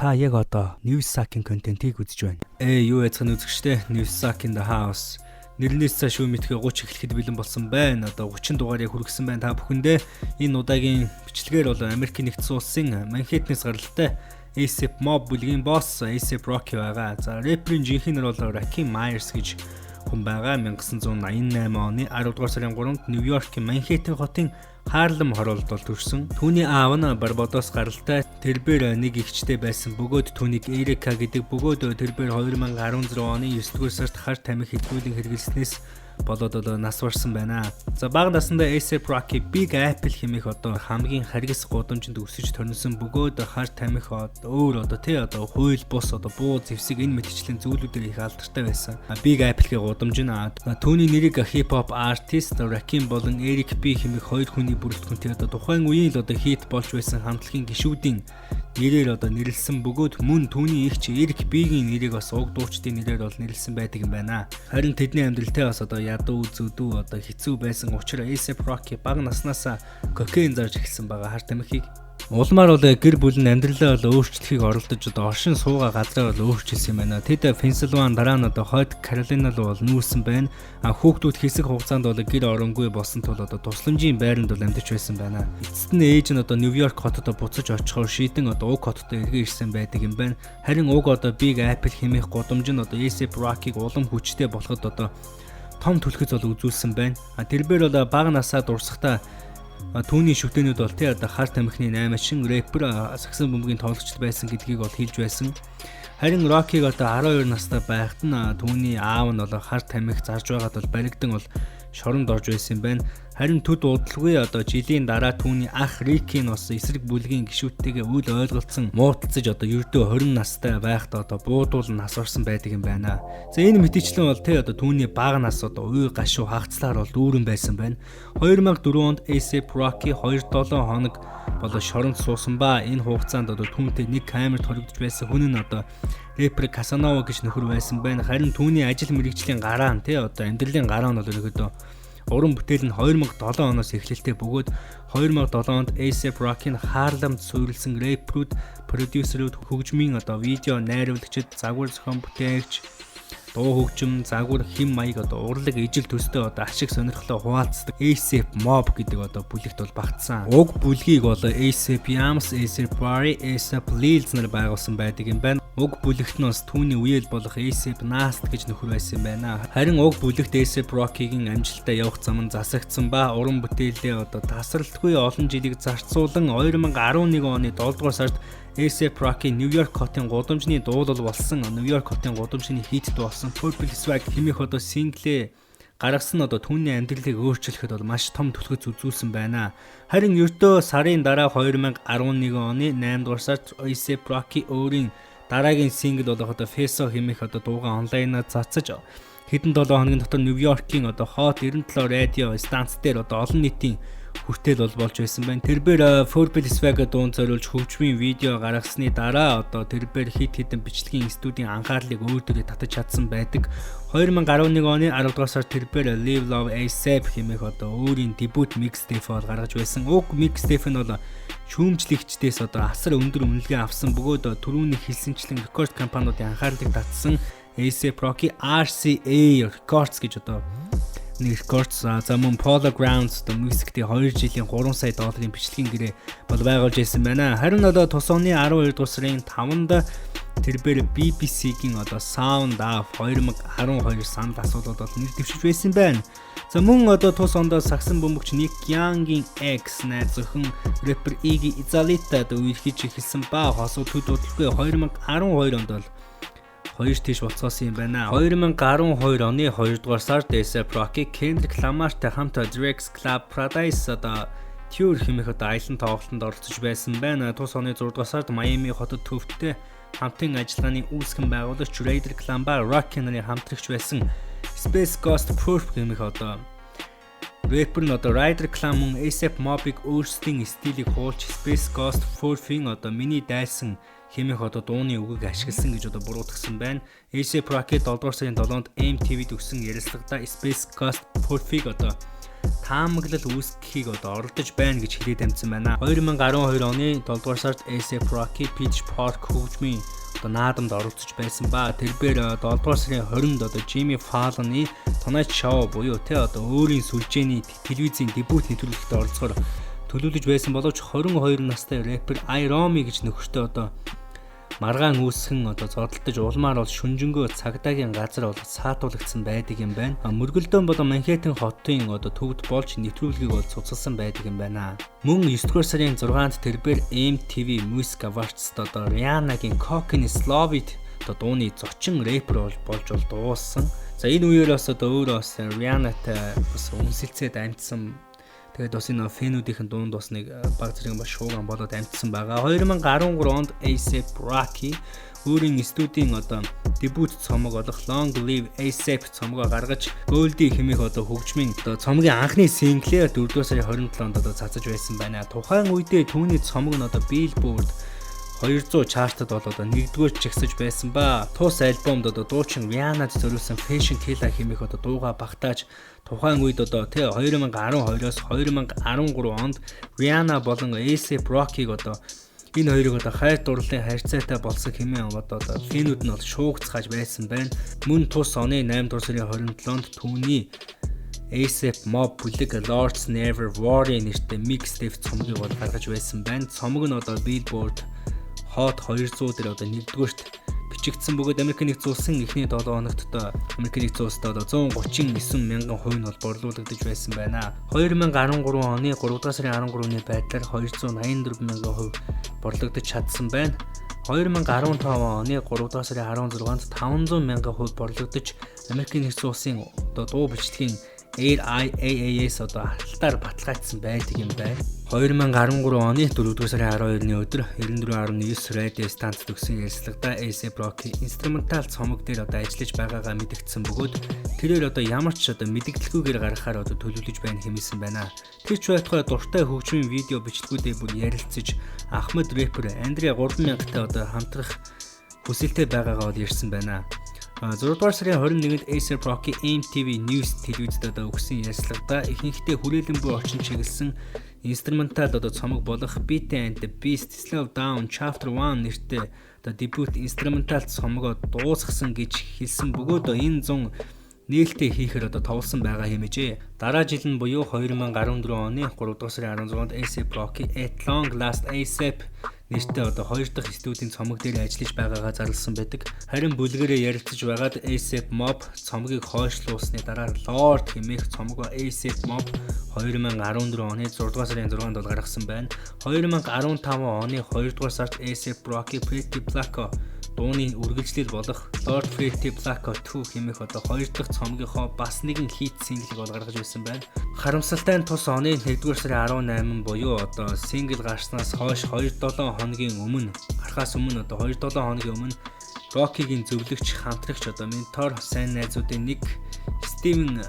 та яг одоо NewSac-ийн контентийг үзэж байна. Юу яцхан үзэгчтэй NewSac in the house. Нэрнээс цааш шүү мэдхээ 30 эхлэхэд бэлэн болсон байна. Одоо 30 дугаарыг хүргэсэн байна. Та бүхэндээ энэ удаагийн бичлэгээр бол Америкийн нэгдсэн улсын Манхэттенээс гаралтай AP бүлгийн босс AP Rocky байгаа. За рэперийн жинхэнэ нэр бол Rocky Myers гэж хүн байгаа. 1988 оны 10 дугаар сарын 3-нд Нью-Йоркийн Манхэттен хотын Харлем хороолд бол төрсөн. Түүний аав нь Барбадос гаралтай. Тэрбээр нэг эгчтэй байсан бөгөөд түүнийг Эрика гэдэг бөгөөд тэрбээр 2016 оны 9 дугаар сард хар тамхи хэдгүүлэн хэрэглэснээс болоод нас барсан байна. За бага насндаа AP Rocky Big Apple хэмээх хамгийн харгас гудамжинд өсөж төрнсөн бөгөөд хар тамхи өөр хууль бус буу зэвсэг энэ мэтчлийн зүйлүүдээр их алдартай байсан. Big Apple-ийн гудамж нь түүний нэрийг хип-хоп артист Rakim болон Eric B хэмээх хоёр хүний бүрэлдэхүүнтэй тухайн үеийн хит болж байсан хамтлагийн гишүүдийн нэрээр нэрлсэн бөгөөд мөн түүний эгч Eric B-ийн нэрийг бас уг дуучдын нэрээр нэрлсэн байдаг юм байна. Харин тэдний амьдралтай бас ядуу зүдүү хэцүү байсан учраас AP Rocky бага наснаасаа кокаин зарж эхэлсэн байгаа хар тамхиг. Улмаар гэр бүл нь амьдралаа өөрчлөхийг оролдож оршин суугаа газраа өөрчилсөн юм байна. Тэд Пенсильвани дараа нь хойд Каролина руу нүүрсэн байна. Хүүхдүүд хэсэг хугацаанд гэр оронгүй болсон тул тусламжийн байранд амьдарч байсан байна. Эцэст нь ээж нь Нью-Йорк хотод буцаж очихоор шийдэн уг хотод эргэн ирсэн байдаг юм байна. Харин уг Big Apple хэмээх гудамж нь AP Rocky-г улам хүчтэй болоход том түлхэц үзүүлсэн байна. Тэрбээр бага насаа дурсахтаа түүний шүтэнүүд хар тамхины 8 шин рэпер сагсан бөмбөгийн тоглогч байсан гэдгийг хэлж байсан. Харин Rocky-г 12 настай байхад нь түүний аав нь хар тамхи зарж байгаад баригдан шоронд орж байсан юм байна. Харин төд удалгүй жилийн дараа түүний ах Ricky нь эсрэг бүлгийн гишүүдтэйгээ үл ойлголцсон муудалцаж ердөө 20 настай байхдаа буудуул нас орсон байдаг юм байна. За энэ мэтчлэн түүний бага нас уй гашуу хагацлаар дүүрэн байсан байна. 2004 онд AP Rocky 2-7 хоног шоронд суусан ба энэ хугацаанд түүнтэй нэг камерт хоригдож байсан хүн нь рэпер Casanova гэж нөхөр байсан байна. Харин түүний ажил мэргэжлийн гараа нь амьдралын гараа нь уран бүтээл нь 2007 оноос эхлэлтэй бөгөөд 2007 онд AP Rocky-н Харлемд суурилсан рэперүүд, продюсерүүд, хөгжмийн видео найруулагчид, загвар зохион бүтээгч, дуу хөгжим, загвар хэм маяг урлаг ижил төстэй ашиг сонирхлоо хуваалцдаг AP Mob гэдэг бүлэгт багтсан. Уг бүлгийг AP Yams, AP Barry, AP Lils нар байгуулсан байдаг юм байна. Уг бүлэгт нь түүний үеэл болох AP Nast гэж нөхөр байсан юм байна. Харин уг бүлэгт AP Rocky-гийн амжилттай явах зам нь засагдсан ба уран бүтээлээ тасралтгүй олон жилийг зарцуулан 2011 оны 7 дугаар сард AP Rocky Нью-Йорк хотын гудамжны дуулал болсон Нью-Йорк хотын гудамжны хит болсон Purple Swag хэмээх синглээ гаргасан түүний амьдралыг өөрчлөхөд маш том түлхэц үзүүлсэн байна. Харин ердөө сарын дараа 2011 оны 8 дугаар сард AP Rocky өөрийн дараагийн сингл Feso хэмээх дуугаа онлайнаар цацаж хэдэн 7 хоногийн дотор Нью-Йоркийн Hot 97 радио станц дээр олон нийтийн хүртэл болж байсан байна. Тэрбээр Purple Swag дуунд зориулж хөгжмийн видео гаргасны дараа тэрбээр хэдэн бичлэгийн студийн анхаарлыг өөр төрөй татаж чадсан байдаг. 2011 оны 10 дугаар сард тэрбээр Live Love ASAP хэмээх өөрийн дебют mixtape гаргаж байсан. Уг mixtape нь шүүмжлэгчдээс асар өндөр үнэлгээ авсан бөгөөд түрүүний хэлсэнчлэн рекорд компаниудын анхаарлыг татсан AP Rocky RCA Records гэж Records за мөн Polo Grounds Music-тэй 2 жилийн 3 сая долларын бичлэгийн гэрээ байгуулж байсан байна. Харин тус оны 12 дугаар сарын 5-нд тэрбээр BBC-гийн Sound of 2012 санал асуулууд нэр дэвшиж байсан байна. За мөн тус онд сагсан бөмбөгч Nick Young-ийн ex найз зөвхөн рэпер Iggy Azalea'д үерхэж эхэлсэн ба хосууд төд удалгүй 2012 онд 2 тийш болцоосон юм байна. 2012 оны 2 дугаар сард AP Rocky Kendrick Lamarтай хамт Drake's Club Paradise Tour хэмээх аялан тоглолтод оролцож байсан байна. Тус оны 6 дугаар сард Miami хотод төвтэй хамтын ажиллагааны үүсгэн байгуулагч Kendrick Lamar Rocky нарын хамтрагч байсан Space Ghost Proof хэмээх рэпер нь Ryder Clan мөн AP Mob-ыг өөрсдийн стилийг хуулж Space Ghost Proof-ийн миний дайсан хэмээх дууны үгийг ашигласан гэж буруутгасан байна. AP Rocky 7 дугаар сарын 7-нд MTV-д өгсөн ярилцлагада Space Ghost Proof-ыг таамаглал үүсгэхийг оролдож байна гэж хэлээд амжсан байна. 2012 оны 7 дугаар сард AP Rocky Park хөгжмийн наадамд оролцож байсан ба тэрээр 7 дугаар сарын 20-нд Jimmy Fallon-ы Tonight Show буюу өөрийн сүлжээний телевизийн дебют нэвтрүүлэгт оролцохоор төлөвлөж байсан боловч 22 настай рэпер Romy гэж нөхөртөө маргаан үүсгэн зодтолдож улмаар бол шүнжэнгөө цагдаагийн газар бол саатуулагдсан байдаг юм байна. Мөргөлдөөн бол Манхэттен хотын төвд болж нэвтрүүлгийг бол цуцалсан байдаг юм байна. Мөн 9 дугаар сарын 6-нд тэрбээр MTV Music Awards-д Rihanna-гийн Cockney Slovit дууны зочин рэпер болж дуулсан. За энэ үеэр бас өөрөө бас Rihanna-тай бас үнсэлцээд амжсан. Тэгээд бас энэ фэнүүдийн дунд бас нэг баг зэрэг бас шууган болоод амжсан байгаа. 2013 онд AP Rocky өөрийн студийн дебют цомог болох Long Live ASAP цомгоо гаргаж Goldie хэмээх хөгжмийн цомгийн анхны синглээ 4 дугаар сарын 27-нд цацаж байсан байна. Тухайн үедээ түүний цомог нь Billboard 200 чартад бол 1-р жигсэж байсан ба тус альбомд дуучин Rihanna-д зориулсан Fashion Killer хэмээх дууга багтааж тухайн үед 2012-оос 2013 онд Rihanna болон AP Rocky-г энэ хоёрыг хайр дурлалын харьцаатай болсон хэмээн фэнүүд нь шуугцгааж байсан байна. Мөн тус оны 8 дугаар сарын 27-нд түүний ASAP Mob бүлэг Lords Never Worry нэртэй mixtape цомгийг гаргаж байсан байна. Цомог нь Billboard Hot 200 дээр 1-р бичигдсэн бөгөөд Америкийн нэгдсэн улсын эхний 7 хоногт Америкийн нэгдсэн улсад 139 мянган хувь нь борлуулагдаж байсан байна. 2013 оны 3 дугаар сарын 13-ны байдлаар 284 мянган хувь борлуулагдаж чадсан байна. 2015 оны 3 дугаар сарын 16-нд 500 мянган хувь борлуулагдаж Америкийн нэгдсэн улсын дуу бичлэгийн INDA-с алтаар баталгаажсан байдаг юм байна. 2013 оны 4 дугаар сарын 12-ны өдөр 94.9 радио станцд өгсөн ярилцлагада AP Rocky инструментал цомог дээр ажиллаж байгаагаа мэдгдсэн бөгөөд тэрээр ямар ч мэдгэлгүйгээр гаргахаар төлөвлөж байна хэмээсэн байна. Тэр ч байтугай дуртай хөгжмийн видео бичлэгүүдээ бүр ярилцаж Ахмад рэпер Андре 3000-тай хамтрах хүсэлтэй байгаагаа ярьсан байна. 6 дугаар сарын 21-нд AP Rocky MTV News телевизэд өгсөн ярилцлагада ихэнхдээ хүрээлэн буй орчин чиглэсэн инструментал цомог болох Beat and the Beast Slow Down Chapter 1 нэртэй дебют инструментал цомгоо дуусгасан гэж хэлсэн бөгөөд энэ 100 нээлттэй хийхээр товлсон байгаа хэмээжээ. Дараа жил нь буюу 2014 оны 3 дугаар сарын 16-нд AP Rocky At Long Last ASAP нэртэй 2 дахь студийн цомог дээр ажиллаж байгаагаа зарласан байдаг. Харин бүлгэрээ ярилцаж байгаад ASAP Mob цомгийг хойшлуулсны дараа Lord хэмээх цомгоо ASAP Mob 2014 оны 6 дугаар сарын 6-нд гаргасан байна. 2015 оны 2 дугаар сард ASAP Rocky Pretty Black дууны үргэлжлэл болох Lord Pretty Black 2 хэмээх 2 дахь цомгийнхоо бас нэгэн хит синглийг гаргаж байсан байна. Харамсалтай нь тус оны 1-р сарын 18 буюу сингл гарснаас хойш 2-7 хоногийн өмнө гарахаас өмнө 2-7 хоногийн өмнө Rocky-гийн зөвлөгч хамтрагч ментор сайн найзуудын нэг Steven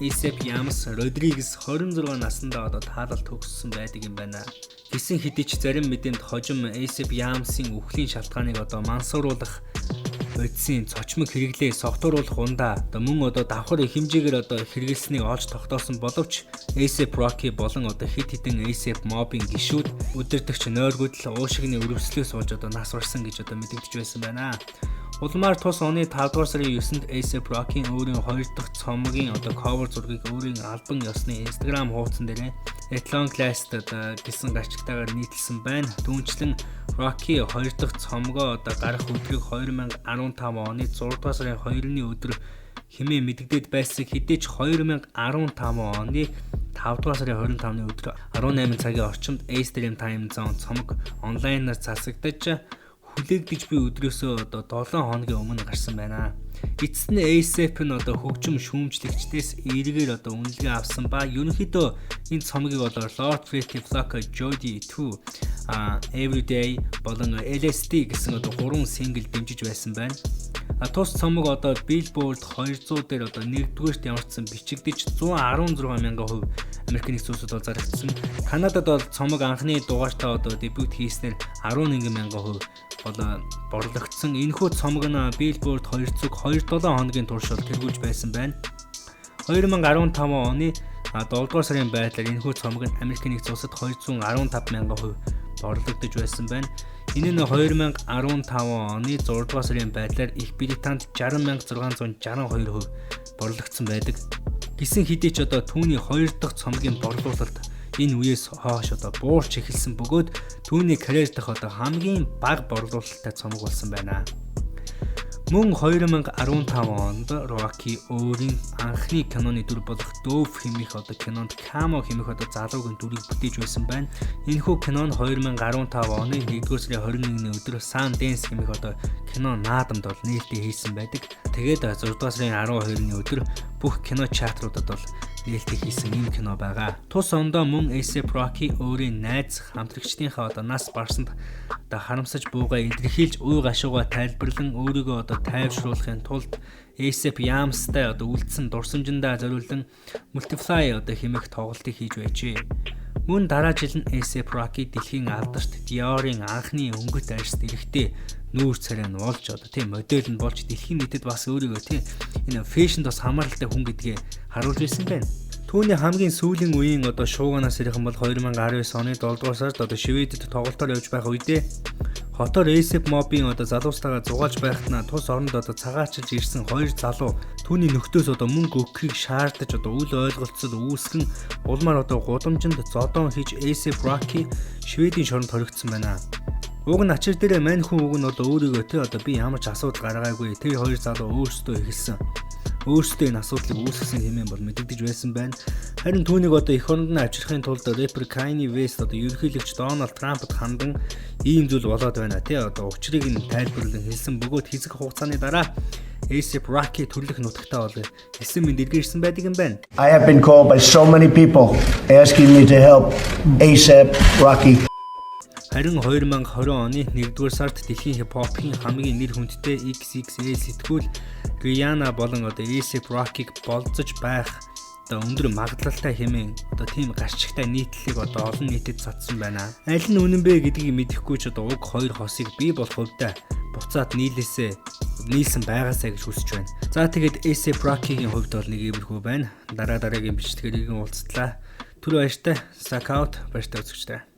ASAP Yams Rodriguez 26 наснда таалалт төгссөн байдаг юм байна. Гэсэн хэдий ч зарим мэдээнд хожим ASAP Yams-ийн үхлийн шалтгааныг мансууруулах бодисын цочмог хэрэглээ согтууруулах ундаа мөн давхар их хэмжээгээр хэрэгэлсэнийг олж тогтоосон боловч AP Rocky болон хэд хэдэн ASAP Mob-ийн гишүүд удирдагч нойргуудл уушигны өрөвслөөс болж нас барсан гэж мэдэгдэж байсан байна. Улмаар тус оны 5 дугаар сарын 9-нд AP Rocky өөрийн 2 дахь цомгийн cover зургийг өөрийн альбом ёсны Instagram хуудсан дээр At Long Last гэсэн гачигтайгаар нийтэлсэн байна. Түүнчлэн Rocky 2 дахь цомгоо гарах өдрийг 2015 оны 6 дугаар сарын 2-ны өдөр хэмээн мэдэгдээд байсан хэдий ч 2015 оны 5 дугаар сарын 25-ны өдөр 18 цагийн орчимд Eastern Time Zone цомог онлайнаар засагдаж хүлээгдэж буй өдрөөсөө 7 хоногийн өмнө гарсан байна. Эцэст нь ASAP нь хөгжим шүүмжлэгчдээс эргээр үнэлгээ авсан ба ерөнхийдөө энэ цомгийг Lord Pretty Black, Jody 2, Everyday болон LSD гэсэн 3 сингл дэмжиж байсан байна. Тус цомог Billboard 200 дээр 1-р ямарчсан бичигдэж 116 мянган хувь Америкийн нэгдсэн улсад зарагдсан. Канадад цомог анхны дугаартаа дебют хийснээр 11 мянган хувь борлогдсон. Энэхүү цомог нь Billboard 200 2-7 хоногийн турш тэргүүлж байсан байна. 2015 оны 7 дугаар сарын байдлаар энэхүү цомог нь Америкийн нэгдсэн улсад 215,000% борлогдож байсан байна. Энэ нь 2015 оны 6 дугаар сарын байдлаар Их Британд 60,662% борлогдсон байдаг. Гэсэн хэдий ч түүний 2 дахь цомгийн борлуулалт энэ үеэс хойш буурч эхэлсэн бөгөөд түүний карьер дэх хамгийн бага борлуулалттай цомог болсон байна. Мөн 2015 онд Rocky өөрийн анхны киноны дүр болох Dove хэмээх кинонд Camo хэмээх залуугийн дүрийг бүтээж байсан байна. Энэхүү кино нь 2015 оны 1-р сарын 21-ний өдөр Sundance хэмээх кино наадамд нээлттэй хийсэн байдаг. Тэгээд 6-р сарын 12-ны өдөр бүх кино чартруудад нээлттэй хийсэн юм кино байгаа. Тус ондоо мөн AP Rocky өөрийн найз хамтрагчдынхаа нас барсанд харамсаж буугаа илэрхийлж үе гашуугаа тайлбарлан өөрийгөө тайвшруулахын тулд AP Ямстай үлдсэн дурсамжиндаа зориулсан Multiply хэмээх тоглолтыг хийж байжээ. Мөн дараа жил нь AP Rocky дэлхийн алдарт Dior-ын анхны өнгөт арьсд эрэхтэй нүүр царай нь болж модель нь болж дэлхийн нийтэд бас өөрийгөө энэ фэшнд бас хамааралтай хүн гэдгээ харуулж ирсэн байна. Түүний хамгийн сүүлийн үеийн шууганаас ирэх бол 2019 оны 7 дугаар сард Шведэд тоглолтоор явж байх үедээ хотоор AP мобийн залуустайгаа зугаалж байхад тус оронд цагаачилж ирсэн хоёр залуу түүний нөхдөөс мөнгө өгөхийг шаардаж үл ойлголцол үүсгэн улмаар гудамжинд зодон хийж AP Rocky Шведийн шоронд хоригдсон байна. Уг нь ачир дээр мань хүн уг нь өөрийгөө би ямар ч асуудал гаргаагүй тэр хоёр залуу өөрсдөө эхэлсэн. Өөрсдөө энэ асуудлыг үүсгэсэн хэмээн бол мэдэгдэж байсан байна. Харин түүнийг эх оронд нь авчрахын тулд рэпер Kanye West ерөнхийлөгч Donald Trump-д хандан ийм зүйл болоод байна. Учрыг нь тайлбарлан хэлсэн бөгөөд хэсэг хугацааны дараа AP Rocky төрлөх нутагтаа хэлсэн мэд эргэрсэн байдаг юм байна. I have been called by so many people asking me to help AP Rocky. Харин 2020 оны 1-р сард дэлхийн хип-хопын хамгийн нэр хүндтэй XXL сэтгүүл Rihanna болон AP Rocky-г болцож байх өндөр магадлалтай хэмээн тийм гарчигтай нийтлэлийг олон нийтэд цацсан байна. Аль нь үнэн бэ гэдгийг мэдэхгүй ч уг хоёр хосыг бий болох хувьдаа буцаад нийлсэн байгаасаа гэж хүсэж байна. За тэгээд AP Rocky-гийн хувьд бол нэг иймэрхүү байна. Дараагийн бичлэгээр уулзтлаа. Түр баяртай. Sack out баяртай үзэгчтэй.